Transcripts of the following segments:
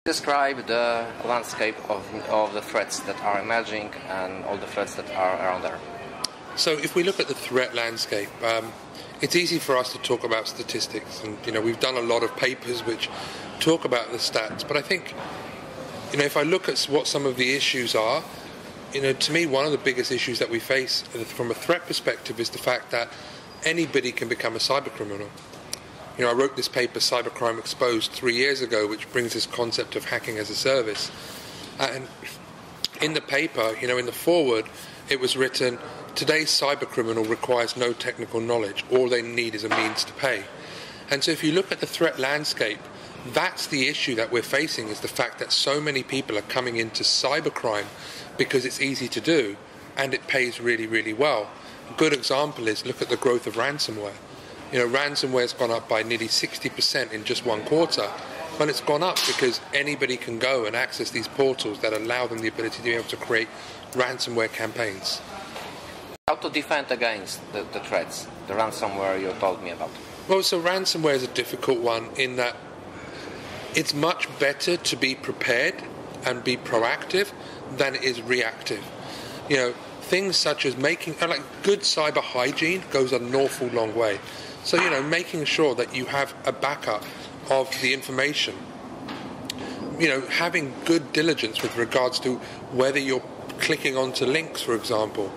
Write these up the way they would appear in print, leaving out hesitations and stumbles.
Describe the landscape of the threats that are emerging and all the threats that are around there. So if we look at the threat landscape, it's easy for us to talk about statistics, and we've done a lot of papers which talk about the stats, but I think if I look at what some of the issues are, to me one of the biggest issues that we face from a threat perspective is the fact that anybody can become a cybercriminal. I wrote this paper, Cybercrime Exposed, 3 years ago, which brings this concept of hacking as a service. And in the paper, in the foreword, it was written, today's cybercriminal requires no technical knowledge. All they need is a means to pay. And so if you look at the threat landscape, that's the issue that we're facing, is the fact that so many people are coming into cybercrime because it's easy to do and it pays really, really well. A good example is, look at the growth of ransomware. Ransomware's gone up by nearly 60% in just 1 quarter. But it's gone up because anybody can go and access these portals that allow them the ability to be able to create ransomware campaigns. How to defend against the threats, the ransomware you told me about? Well, so ransomware is a difficult one in that it's much better to be prepared and be proactive than it is reactive. Things such as like good cyber hygiene goes an awful long way. So, making sure that you have a backup of the information, having good diligence with regards to whether you're clicking onto links, for example.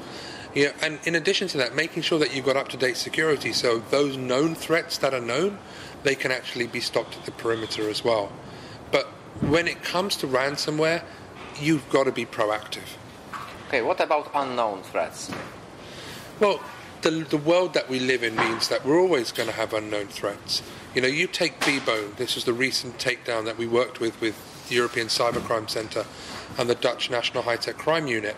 And in addition to that, making sure that you've got up-to-date security, so those known threats that are known, they can actually be stopped at the perimeter as well. But when it comes to ransomware, you've got to be proactive. Okay, what about unknown threats? Well, the world that we live in means that we're always going to have unknown threats. You take Bone. This was the recent takedown that we worked with the European Cybercrime Centre and the Dutch National High-Tech Crime Unit.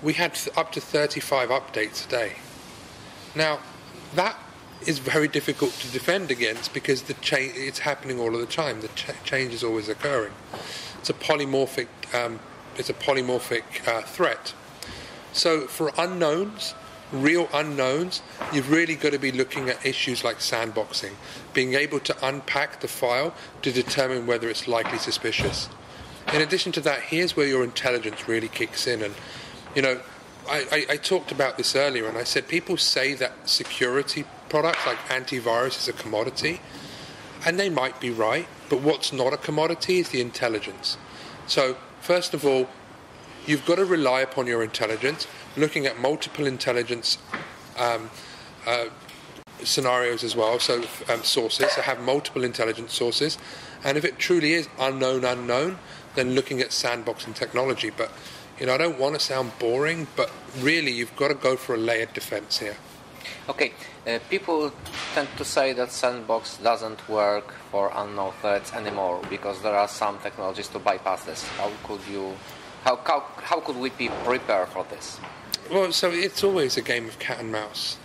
We had up to 35 updates a day. Now, that is very difficult to defend against because it's happening all of the time. The change is always occurring. It's a polymorphic threat. So for unknowns, real unknowns, you've really got to be looking at issues like sandboxing, being able to unpack the file to determine whether it's likely suspicious. In addition to that, here's where your intelligence really kicks in. And, I talked about this earlier, and I said people say that security products like antivirus is a commodity, and they might be right, but what's not a commodity is the intelligence. So, first of all, you've got to rely upon your intelligence, looking at multiple intelligence scenarios as well, so sources, so have multiple intelligence sources, and if it truly is unknown, then looking at sandboxing technology. But, I don't want to sound boring, but really you've got to go for a layered defense here. Okay, people tend to say that Sandbox doesn't work for unknown threats anymore because there are some technologies to bypass this. How could we be prepared for this? Well, so it's always a game of cat and mouse.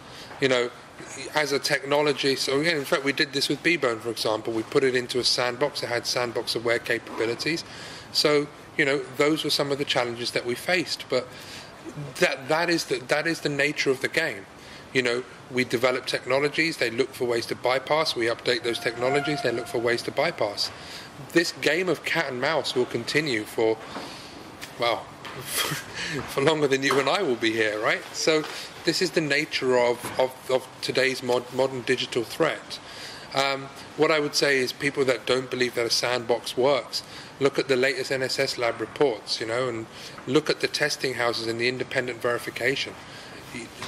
As a technology, so again, in fact, we did this with Bone, for example. We put it into a sandbox. It had sandbox aware capabilities. So, those were some of the challenges that we faced. But that is the nature of the game. We develop technologies. They look for ways to bypass. We update those technologies. They look for ways to bypass. This game of cat and mouse will continue for longer than you and I will be here, right? So this is the nature of today's modern digital threat. What I would say is people that don't believe that a sandbox works, look at the latest NSS lab reports, and look at the testing houses and the independent verification.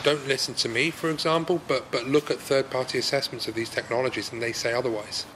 Don't listen to me, for example, but look at third-party assessments of these technologies, and they say otherwise.